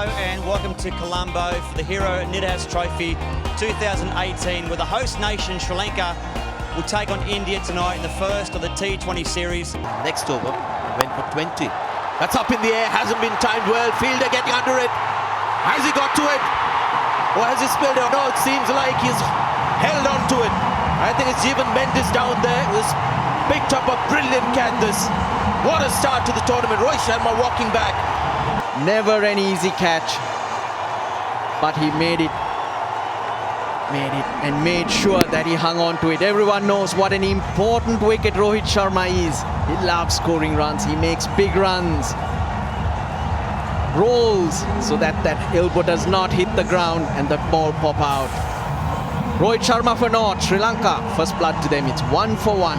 and welcome to Colombo for the Hero Nidahas Trophy 2018, where the host nation, Sri Lanka, will take on India tonight in the first of the T20 series. Next over, went for 20. That's up in the air, hasn't been timed well. Fielder getting under it. Has he got to it? Or has he spilled it? No, it seems like he's held on to it. I think it's even Mendes down there who's picked up a brilliant catch. What a start to the tournament. Rohit Sharma walking back. Never an easy catch, but he made it and made sure that he hung on to it. Everyone knows what an important wicket Rohit Sharma is. He loves scoring runs. He makes big runs, rolls so that elbow does not hit the ground and the ball pop out. Rohit Sharma for naught. Sri Lanka, first blood to them. It's 1 for 1.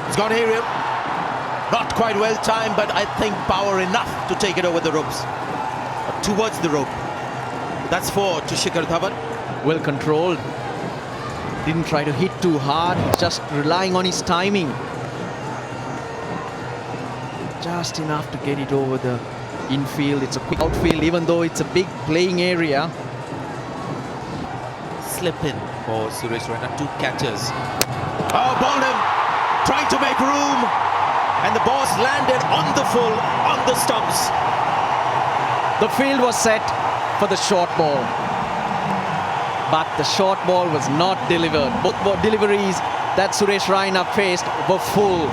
It's gone aerial. Not quite well timed, but I think power enough to take it over the ropes. Towards the rope. That's 4 to Shikhar Dhawan. Well controlled. Didn't try to hit too hard. He's just relying on his timing. Just enough to get it over the infield. It's a quick outfield, even though it's a big playing area. Slip in for Suresh Raina. 2 catches. Oh, Bonham trying to make room. And the ball's landed on the full, on the stumps. The field was set for the short ball, but the short ball was not delivered. Both deliveries that Suresh Raina faced were full.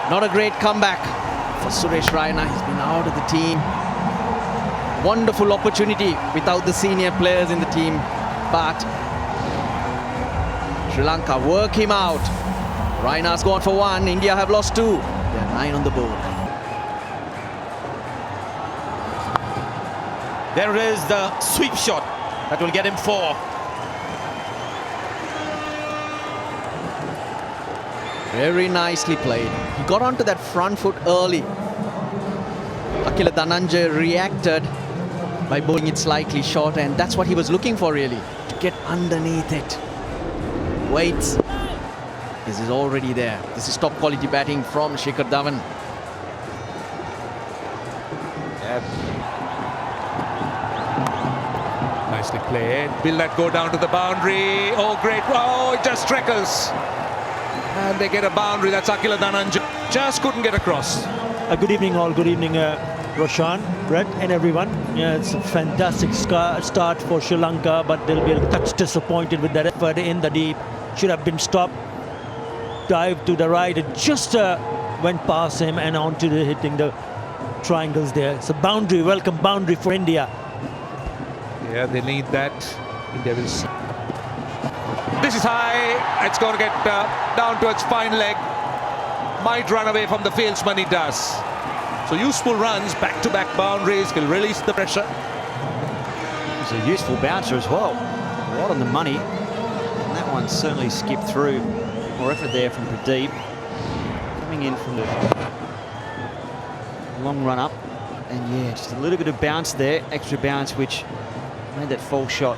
Not a great comeback for Suresh Raina. He's been out of the team. Wonderful opportunity without the senior players in the team, but Sri Lanka work him out. Raina's gone for 1. India have lost 2. They're 9 on the board. There is the sweep shot that will get him 4. Very nicely played. He got onto that front foot early. Akila Dhananjaya reacted by bowling it slightly short, and that's what he was looking for, really, to get underneath it. Waits. This is already there. This is top quality batting from Shikhar Dhawan. Yep. Nicely played. Will that go down to the boundary? Oh, great. Oh, it just trickles. And they get a boundary. That's Akila Dhananjaya. Just couldn't get across. Good evening all. Good evening, Roshan, Brett and everyone. Yeah, it's a fantastic start for Sri Lanka, but they'll be a touch disappointed with that effort in the deep. Should have been stopped. Dive to the right, it just went past him and onto the hitting the triangles there. It's a boundary, welcome boundary for India. Yeah, they need that. India will see. This is high. It's going to get down to its fine leg. Might run away from the fieldsman, it does. So useful runs, back-to-back boundaries will release the pressure. It's a useful bouncer as well. Right on the money. And that one certainly skipped through. More effort there from Pradeep, coming in from the long run up, and yeah, just a little bit of bounce there, extra bounce, which made that false shot.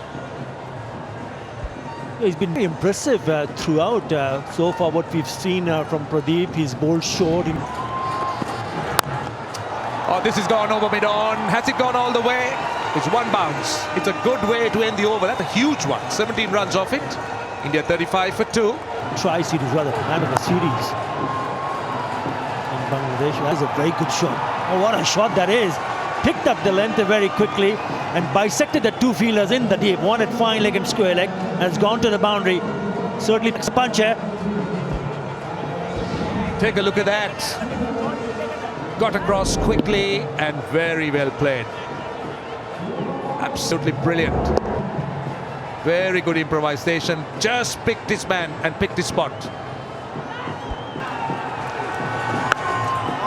He's been very impressive throughout so far. What we've seen from Pradeep, he's bowled short. Oh, this has gone over mid-on. Has it gone all the way? It's 1 bounce. It's a good way to end the over. That's a huge one. 17 runs off it. India 35 for 2. Tri-series rather, man of the series in Bangladesh. That's a very good shot. Oh, what a shot that is. Picked up the length very quickly and bisected the 2 fielders in the deep. One at fine leg and square leg, and it's gone to the boundary. Certainly it's a punch here. Take a look at that. Got across quickly and very well played. Absolutely brilliant. Very good improvisation. Just picked his man and picked his spot.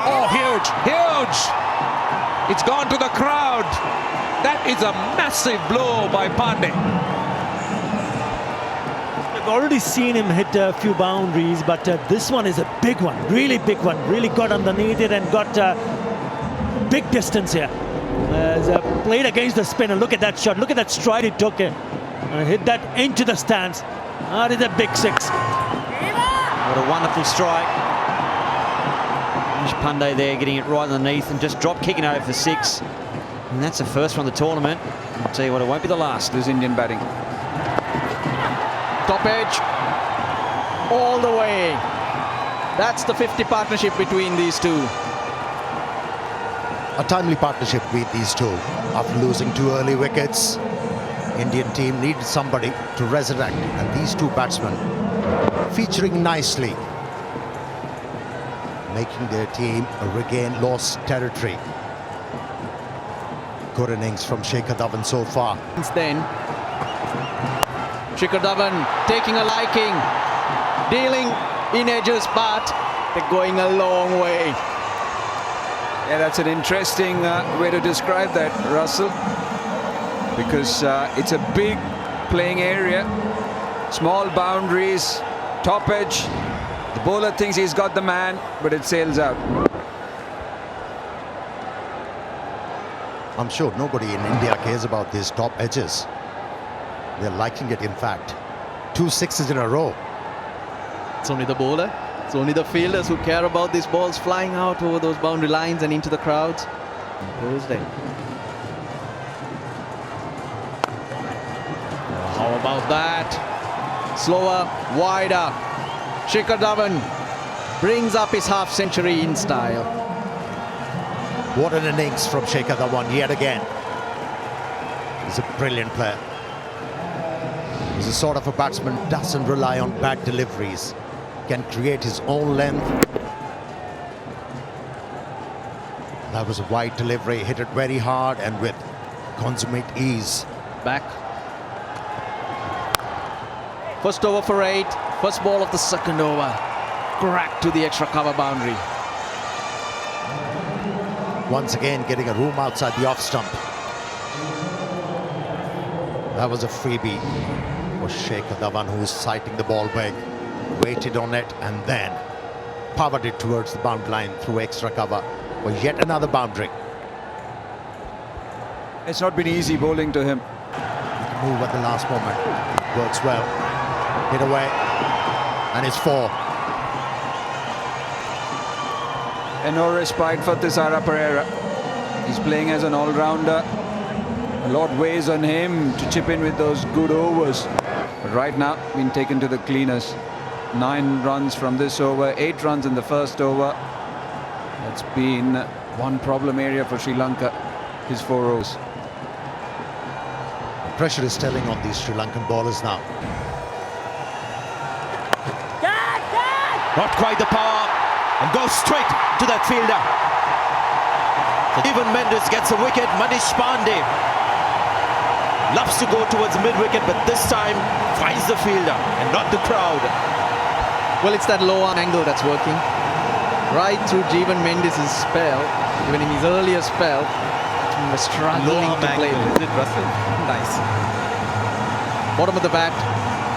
Oh, huge, huge! It's gone to the crowd. That is a massive blow by Pandey. I've already seen him hit a few boundaries, but this one is a big one, really big one. Really got underneath it and got big distance here. Played against the spinner. Look at that shot. Look at that stride he took in. Hit that into the stands. That is a big 6. What a wonderful strike. And Manish Pandey there getting it right underneath and just drop kicking over for 6. And that's the first one of the tournament. I'll tell you what, it won't be the last. This Indian batting. Top edge. All the way. That's the 50 partnership between these two. A timely partnership with these two. After losing 2 early wickets, Indian team needed somebody to resurrect, and these two batsmen featuring nicely, making their team regain lost territory. Good innings from Shikhar Dhawan so far. Since then, Shikhar Dhawan taking a liking, dealing in edges, but they're going a long way. Yeah, that's an interesting way to describe that, Russell, because it's a big playing area, small boundaries, top edge. The bowler thinks he's got the man, but it sails out. I'm sure nobody in India cares about these top edges. They're liking it, in fact. 2 6s in a row. It's only the bowler, it's only the fielders who care about these balls flying out over those boundary lines and into the crowds. Thursday. How about that? Slower, wider. Shikhar Dhawan brings up his half-century in style. What an innings from Shikhar Dhawan yet again. He's a brilliant player. He's the sort of a batsman who doesn't rely on bad deliveries. Can create his own length. That was a wide delivery, hit it very hard and with consummate ease. Back. First over for 8. First ball of the second over. Crack to the extra cover boundary. Once again getting a room outside the off stump. That was a freebie for Shikhar Dhawan, who's sighting the ball big. Waited on it and then powered it towards the boundary line through extra cover for yet another boundary. It's not been easy bowling to him. Move at the last moment. Works well. Hit away. And it's 4. And no respite for Thisara Pereira. He's playing as an all-rounder. A lot weighs on him to chip in with those good overs. But right now, been taken to the cleaners. 9 runs from this over, 8 runs in the first over. That's been one problem area for Sri Lanka, his 4 overs. The pressure is telling on these Sri Lankan bowlers now. Not quite the power, and goes straight to that fielder. Even Mendes gets a wicket. Manish Pandey loves to go towards mid-wicket, but this time finds the fielder and not the crowd. Well, it's that low arm angle that's working. Right through Jeevan Mendes' spell, even in his earlier spell, he was struggling to play. Is it Russell? Nice. Bottom of the bat,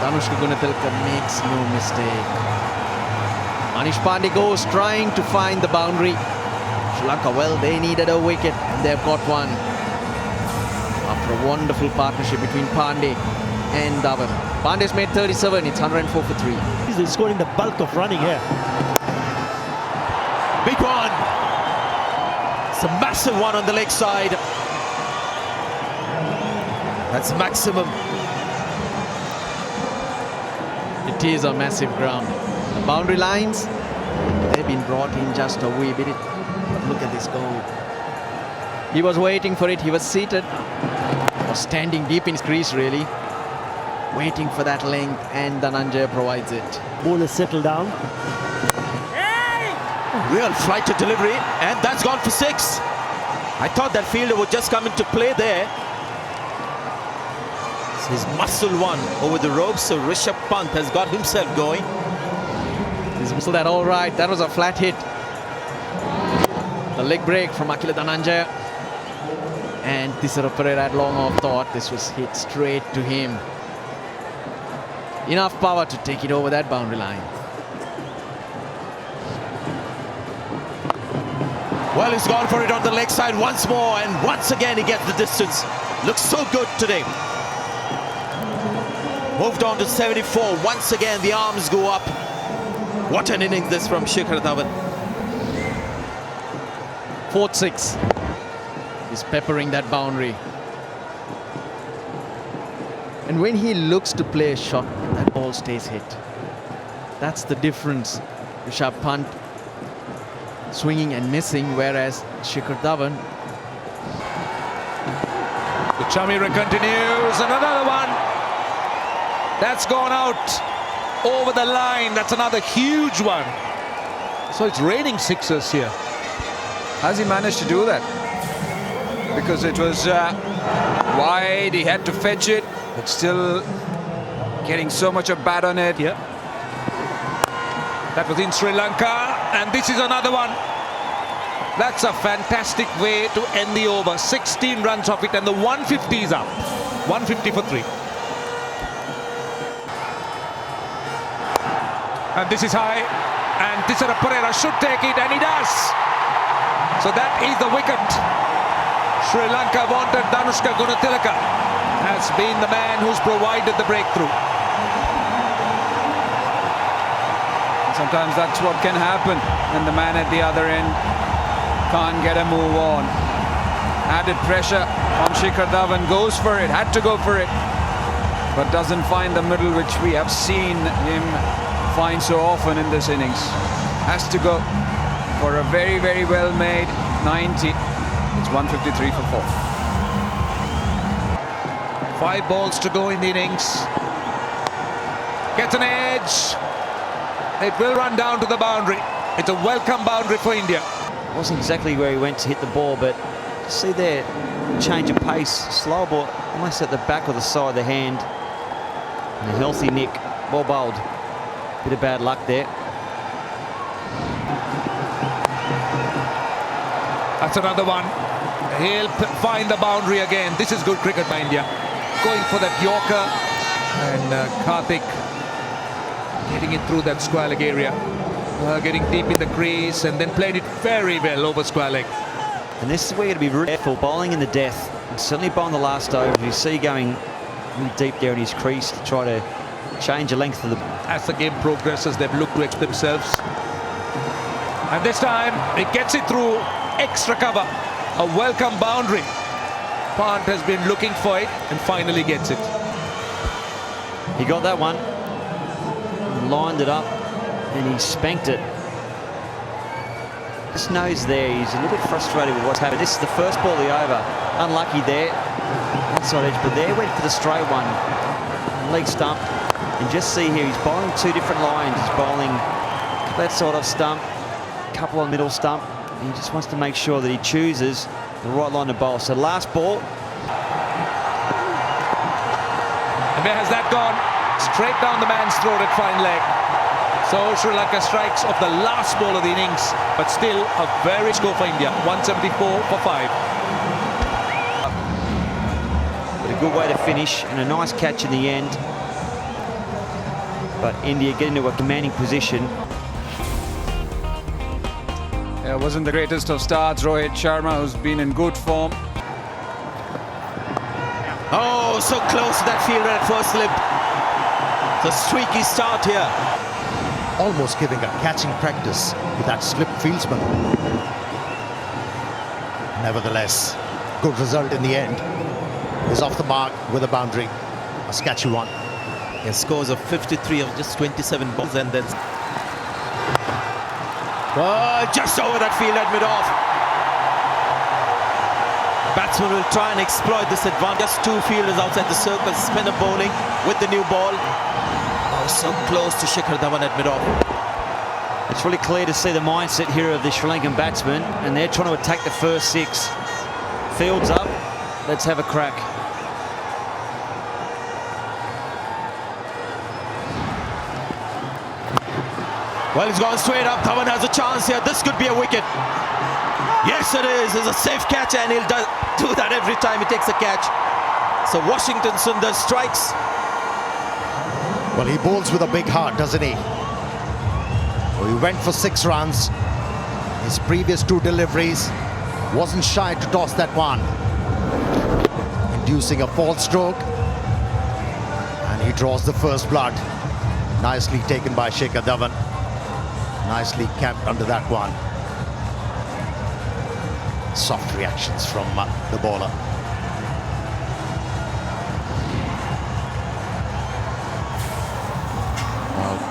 Dhanushka Gunatilka makes no mistake. Manish Pandey goes trying to find the boundary. Sri Lanka, well, they needed a wicket and they've got one. After a wonderful partnership between Pandey and Dhawan. Pandey's made 37, it's 104 for 3. He's scoring the bulk of running here. Big one. It's a massive one on the leg side. That's maximum. It is a massive ground. The boundary lines, they've been brought in just a wee bit. But look at this goal. He was waiting for it. He was seated, or standing deep in his crease, really, waiting for that length, and Dhananjaya provides it. Bowlers settle down. Real flight to delivery, and that's gone for 6. I thought that fielder would just come into play there. It's his muscle one over the ropes, so Rishabh Pant has got himself going. He's whistled that all right. That was a flat hit. The leg break from Akila Dhananjaya. And Thisara Pereira had long off thought this was hit straight to him. Enough power to take it over that boundary line. Well, he's gone for it on the leg side once more, and once again he gets the distance. Looks so good today. Moved on to 74. Once again the arms go up. What an innings this from Shikhar Dhawan. Fourth six. He's peppering that boundary. And when he looks to play a shot, that ball stays hit. That's the difference. Rishabh Pant swinging and missing, whereas Shikhar Dhawan. The Chamira continues, and another one. That's gone out over the line. That's another huge one. So it's raining sixers here. Has he managed to do that? Because it was wide, he had to fetch it, but still getting so much of bat on it. Yeah. That was in Sri Lanka, and this is another one. That's a fantastic way to end the over. 16 runs off it, and the 150 is up. 150 for 3. And this is high, and Tisara Pereira should take it, and he does. So that is the wicket. Sri Lanka wanted Danushka Gunatilaka. Has been the man who's provided the breakthrough. Sometimes that's what can happen when the man at the other end can't get a move on. Added pressure on Shikhar Dhawan, goes for it, had to go for it, but doesn't find the middle, which we have seen him find so often in this innings. Has to go for a very, very well made 90. It's 153 for 4. 5 balls to go in the innings. Gets an edge. It will run down to the boundary. It's a welcome boundary for India. Wasn't exactly where he went to hit the ball, but see there, change of pace, slow ball, almost at the back or the side of the hand. And a healthy nick, well bowled. Bit of bad luck there. That's another one. He'll find the boundary again. This is good cricket by India. Going for that Yorker, and Karthik getting it through that square leg area. Getting deep in the crease, and then played it very well over square leg. And this is where you're going to be really careful, bowling in the death. And certainly bowling the last over. You see going really deep there in his crease to try to change the length of the... As the game progresses, they've looked to expect themselves. And this time, it gets it through extra cover. A welcome boundary. Pant has been looking for it and finally gets it. He got that one, lined it up, and he spanked it. Just knows there, he's a little bit frustrated with what's happened. This is the first ball of the over. Unlucky there, outside edge, but there went for the straight one. Leg stump. And just see here, he's bowling 2 different lines. He's bowling that side of stump, couple on middle stump. He just wants to make sure that he chooses the right line to bowl. So last ball. And where has that gone? Straight down the man's throat at fine leg. So Sri Lanka strikes off the last ball of the innings, but still a very score for India. 174 for 5. But a good way to finish and a nice catch in the end. But India get into a commanding position. Yeah, wasn't the greatest of starts. Rohit Sharma, who's been in good form. Oh, so close to that fielder at first slip. The streaky start here. Almost giving a catching practice with that slip fieldsman. Nevertheless, good result in the end. He's off the mark with a boundary. A sketchy one. He has scores of 53 of just 27 balls, and then just over that field at mid-off. Batsman will try and exploit this advantage. Just 2 fielders outside the circle. Spinner bowling with the new ball. Oh, so close to Shikhar Dhawan at mid-off. It's really clear to see the mindset here of the Sri Lankan batsmen, and they're trying to attack the first 6. Fields up. Let's have a crack. Well, he's gone straight up. Dhawan has a chance here. This could be a wicket. Yes, it is. It's a safe catch, and he'll do that every time he takes a catch. So Washington Sundar strikes. Well, he bowls with a big heart, doesn't he? Well, he went for 6 runs. His previous 2 deliveries, wasn't shy to toss that one, inducing a false stroke. And he draws the first blood. Nicely taken by Shikhar Dhawan. Nicely camped under that one. soft reactions from the bowler.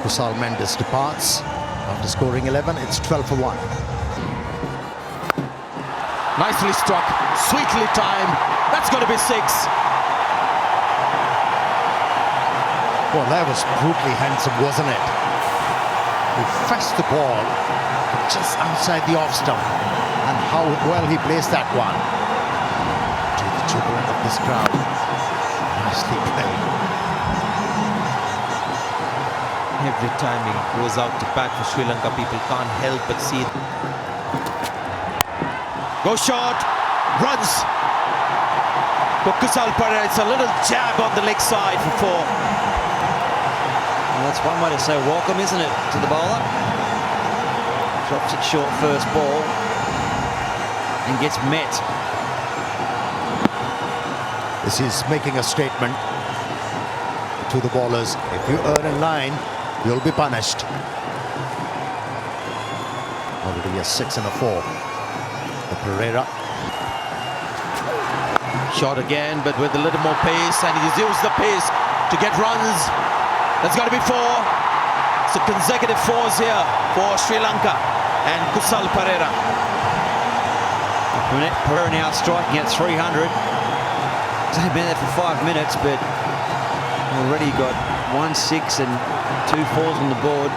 Kusal Mendes departs after scoring 11. It's 12 for 1. Nicely struck, sweetly timed. That's going to be 6. Well, that was brutally handsome, wasn't it? He fetched the ball just outside the off stump, and how well he placed that one. To the jubilant of this crowd. Nicely played. Every time he goes out to bat for Sri Lanka, people can't help but see. Go short, runs. For Kusal Perera, it's a little jab on the leg side for 4. Well, that's one way to say welcome, isn't it, to the bowler? Drops it short first ball and gets met. This is making a statement to the bowlers. If you earn a line, you'll be punished. Already a 6 and a 4. The Perera. Shot again, but with a little more pace, and he's used the pace to get runs. That's got to be 4. So consecutive 4s here for Sri Lanka and Kusal Perera. Perera now striking at 300. He's only been there for 5 minutes, but already got 1 6 and 2 4s on the board.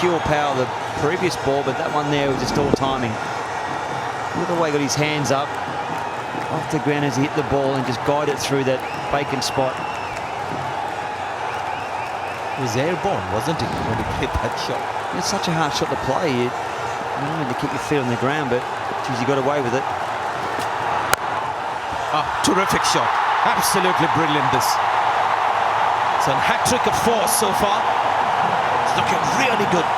Pure power the previous ball, but that one there was just all timing. Look at the way he got his hands up off the ground as he hit the ball and just guided it through that vacant spot. He was airborne, wasn't he, when he played that shot? It's such a hard shot to play. You don't need to keep your feet on the ground, but geez, he got away with it. Terrific shot. Absolutely brilliant, this. It's a hat-trick of 4 so far. It's looking really good.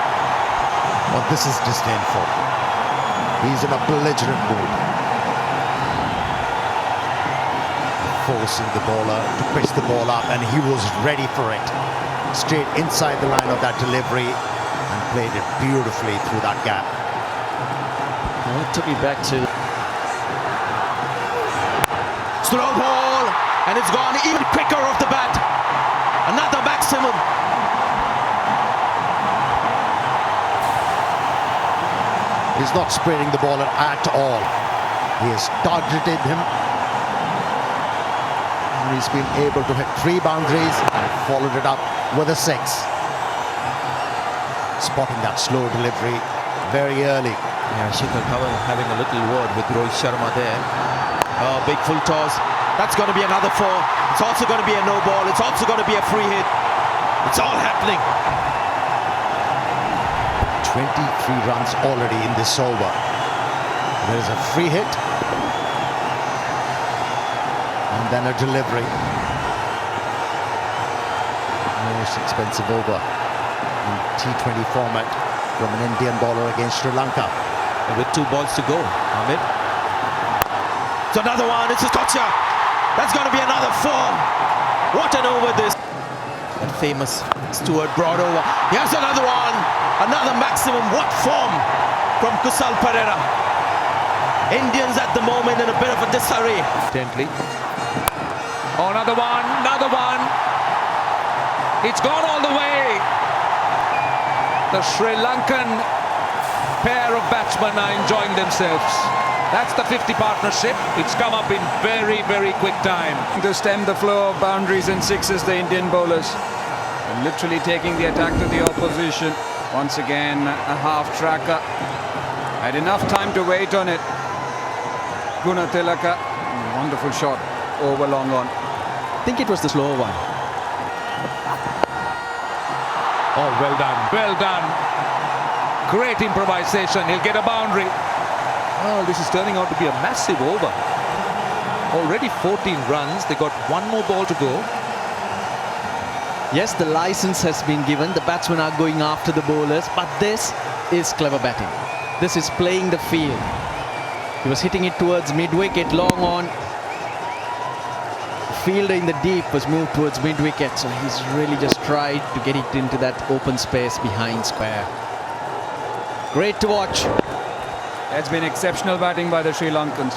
Well, this is disdainful. He's in a belligerent mood. Forcing the bowler to pitch the ball up, and he was ready for it. Straight inside the line of that delivery and played it beautifully through that gap. Well, it took me back to... Slow ball, and it's gone even quicker off the bat. Another maximum. He's not spraying the ball at all. He has targeted him. And he's been able to hit 3 boundaries and followed it up with a 6. Spotting that slow delivery very early. Yeah, Shikhar Dhawan having a little word with Rohit Sharma there. Big full toss. That's going to be another 4. It's also going to be a no ball. It's also going to be a free hit. It's all happening. 23 runs already in this over. There is a free hit. And then a delivery. Most expensive over in T20 format from an Indian bowler against Sri Lanka. With 2 balls to go, Ahmed. It's another one. It's a gotcha. That's going to be another 4. What an over this. That famous Stuart Broad over. Here's another one. Another maximum. What form from Kusal Perera. Indians at the moment in a bit of a disarray. Gently. Oh, another one, another one. It's gone all the way. The Sri Lankan pair of batsmen are enjoying themselves. That's the 50 partnership. It's come up in very, very quick time. To stem the flow of boundaries and 6s, the Indian bowlers. And literally taking the attack to the opposition. Once again, a half-tracker. Had enough time to wait on it. Gunatilaka, wonderful shot over long on. I think it was the slower one. Oh, well done, well done. Great improvisation. He'll get a boundary. Oh, this is turning out to be a massive over. Already 14 runs. They got 1 more ball to go. Yes, the license has been given. The batsmen are going after the bowlers, but this is clever batting. This is playing the field. He was hitting it towards mid-wicket, long on. The fielder in the deep was moved towards mid-wicket, so he's really just tried to get it into that open space behind square. Great to watch. That's been exceptional batting by the Sri Lankans.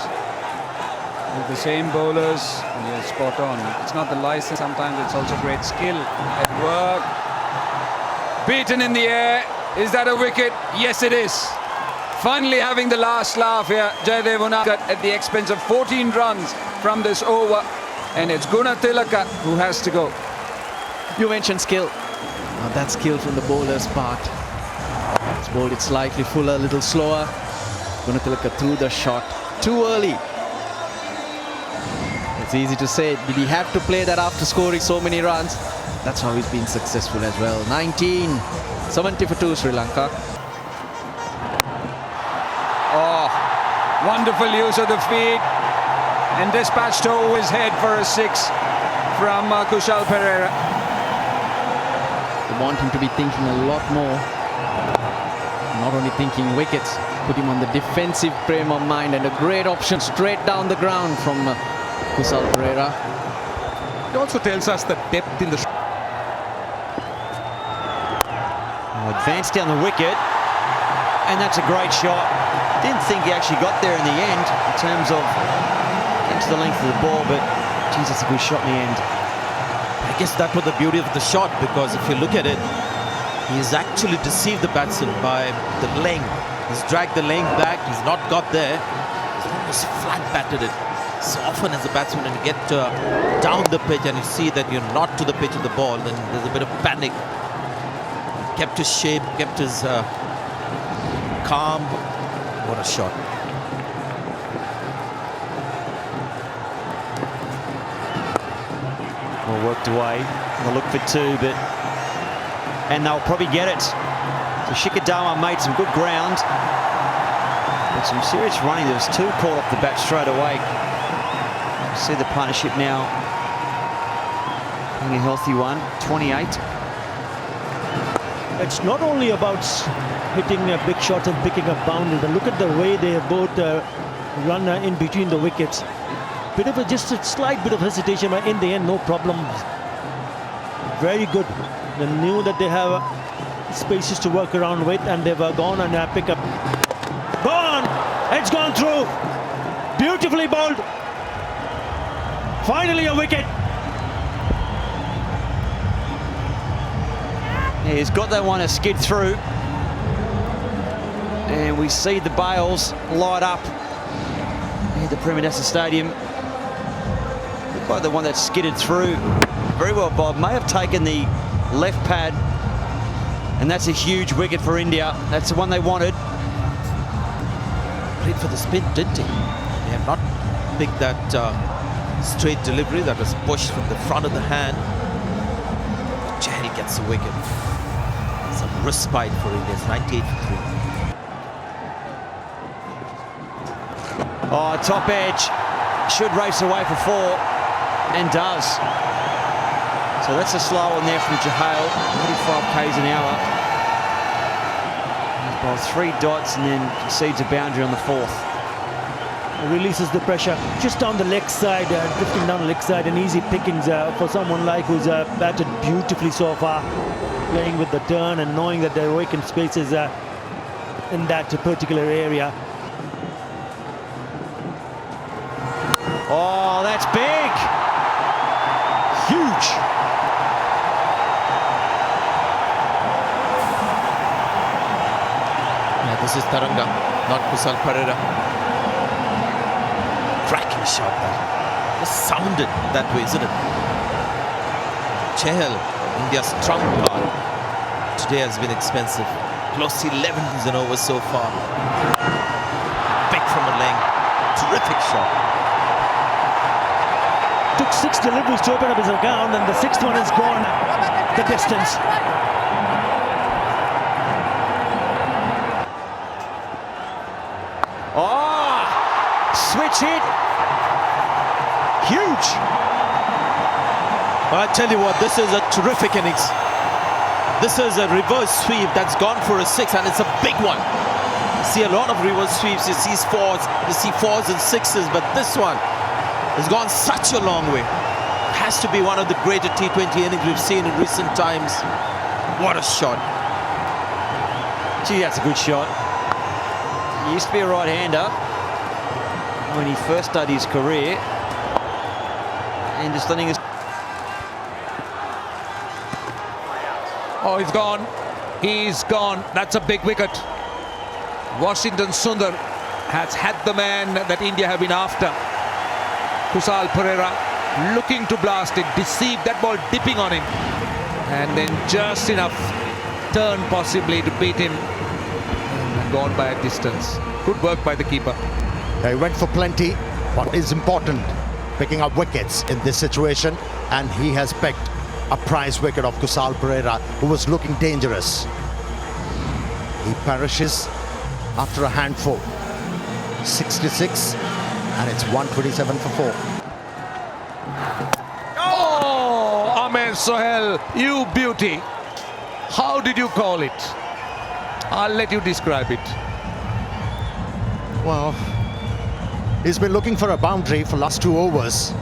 With the same bowlers, and you're spot on. It's not the license, sometimes it's also great skill at work. Beaten in the air. Is that a wicket? Yes, it is. Finally having the last laugh here, Jayadev Unadkat, at the expense of 14 runs from this over. And it's Gunatilaka who has to go. You mentioned skill. Now that skill from the bowler's part. It's bowled it slightly fuller, a little slower. Gunatilaka threw the shot too early. It's easy to say, did he have to play that after scoring so many runs? That's how he's been successful as well. 19, 70 for 2 Sri Lanka. Oh, wonderful use of the feet. And dispatched over his head for a 6 from Kushal Perera. They want him to be thinking a lot more. Not only thinking wickets, put him on the defensive frame of mind, and a great option straight down the ground from Kushal Perera. It also tells us the depth in the... Advanced down the wicket, and that's a great shot. Didn't think he actually got there in the end in terms of getting to the length of the ball, but geez, that's a good shot in the end. I guess that was the beauty of the shot, because if you look at it, he's actually deceived the batsman by the length. He's dragged the length back, he's not got there. He's almost flat batted it. So often as a batsman, when you get down the pitch and you see that you're not to the pitch of the ball, then there's a bit of panic. Kept his shape, kept his calm. What a shot. Well worked away. They'll look for 2, and they'll probably get it. So Shikadama made some good ground, but some serious running. There was 2 caught off the bat straight away. You see the partnership now being a healthy one. 28. It's not only about hitting big shots and picking up boundaries, but look at the way they both run in between the wickets. Bit of just a slight bit of hesitation, but in the end, no problem. Very good. They knew that they have spaces to work around with, and they've gone and pick up. Gone! It's gone through. Beautifully bowled. Finally a wicket. Yeah, he's got that one to skid through, and we see the bails light up at the Premadasa Stadium. Looked like the one that skidded through. Very well bowled. May have taken the left pad, and that's a huge wicket for India. That's the one they wanted. Played for the spin, didn't he? They have not picked that straight delivery that was pushed from the front of the hand. Chahal gets the wicket. Some respite for India. It's 98 for 3. Oh, top edge. Should race away for 4, and does. So that's a slow one there from Chahal. 45 k's an hour. He's bowled 3 dots and then concedes a boundary on the 4th. Releases the pressure just down the leg side, drifting down the leg side, and easy pickings for someone like who's batted beautifully so far, playing with the turn and knowing that there are vacant spaces in that particular area. Oh, that's big! Huge! Yeah, this is Taranga, not Kushal Perera. Cracking shot that. Just sounded that way, isn't it? Chahal, India's trump card, today has been expensive. Close to 11 is an over so far. Big from a length. Terrific shot. Took 6 deliveries to open up his account, and the 6th one has gone the distance. Oh! Switch hit! Huge! Well, I tell you what, this is a terrific innings. This is a reverse sweep that's gone for a 6, and it's a big one. You see a lot of reverse sweeps, you see 4s, you see 4s and 6s, but this one has gone such a long way. Has to be one of the greater T20 innings we've seen in recent times. What a shot. Gee, that's a good shot. He used to be a right-hander when he first started his career. And just letting us... Oh, he's gone. He's gone. That's a big wicket. Washington Sundar has had the man that India have been after. Kusal Perera looking to blast it, deceived, that ball dipping on him. And then just enough turn possibly to beat him. And gone by a distance. Good work by the keeper. He went for plenty. What is important, picking up wickets in this situation. And he has picked a prize wicket of Kusal Perera, who was looking dangerous. He perishes after a handful. 66, and it's 127 for 4. Oh, Ahmed Sohail, you beauty. How did you call it? I'll let you describe it. Well, he's been looking for a boundary for last 2 overs.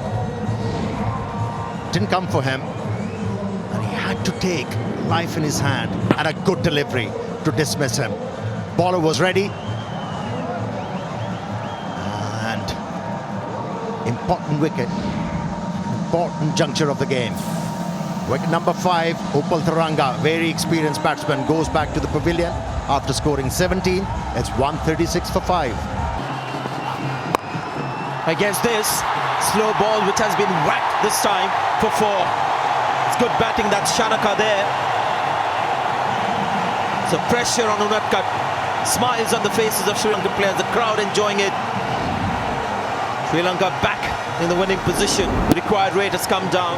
Didn't come for him. And he had to take life in his hand, and a good delivery to dismiss him. Bowler was ready. And important wicket, important juncture of the game. Wicket number 5, Upal Tharanga, very experienced batsman, goes back to the pavilion after scoring 17. It's 136 for 5. Against this slow ball, which has been whacked this time for 4. It's good batting. That's Shanaka there. So pressure on Unadkat. Smiles on the faces of Sri Lankan players. The crowd enjoying it. Sri Lanka back in the winning position. The required rate has come down.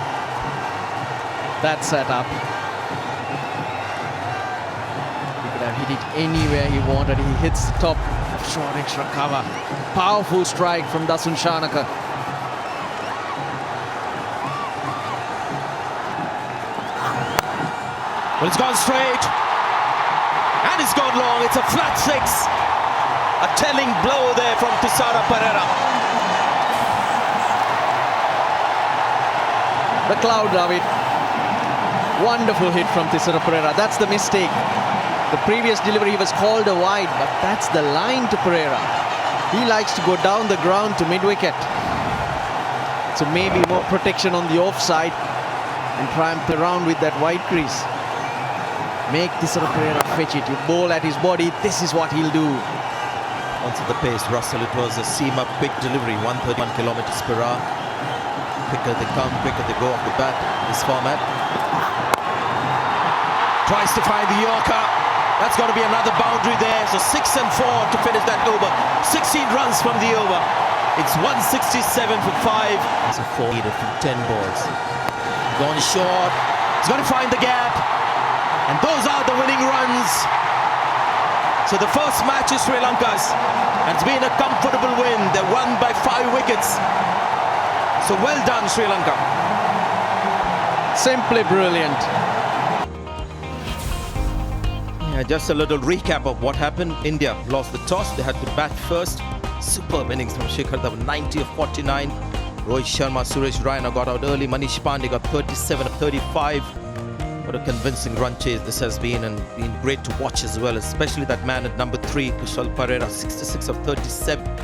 That set up. He could have hit it anywhere he wanted. He hits the top of short extra cover. Powerful strike from Dasun Shanaka. Well, it's gone straight. And it's gone long. It's a flat 6. A telling blow there from Tisara Perera. The cloud love it. Wonderful hit from Tisara Perera. That's the mistake. The previous delivery he was called a wide, but that's the line to Perera. He likes to go down the ground to mid-wicket. So maybe more protection on the offside and try and play around with that wide crease. Make Tisara Perera fetch it. You bowl at his body, this is what he'll do. Onto the pace, Russell. It was a seam-up quick delivery, 131 kilometers per hour. Quicker they come, quicker they go off the bat. This format. Tries to find the Yorker. That's going to be another boundary there. So 6 and 4 to finish that over. 16 runs from the over. It's 167 for 5. It's a 4 leader from 10 balls. Gone short. He's going to find the gap. And those are the winning runs. So the first match is Sri Lanka's. And it's been a comfortable win. They won by 5 wickets. So well done, Sri Lanka. Simply brilliant. Yeah, just a little recap of what happened. India lost the toss. They had to bat first. Superb innings from Shikhar Dhawan, 90 of 49. Rohit Sharma, Suresh Raina got out early. Manish Pandey got 37 of 35. What a convincing run chase this has been, and been great to watch as well, especially that man at number 3, Kusal Perera, 66 of 37.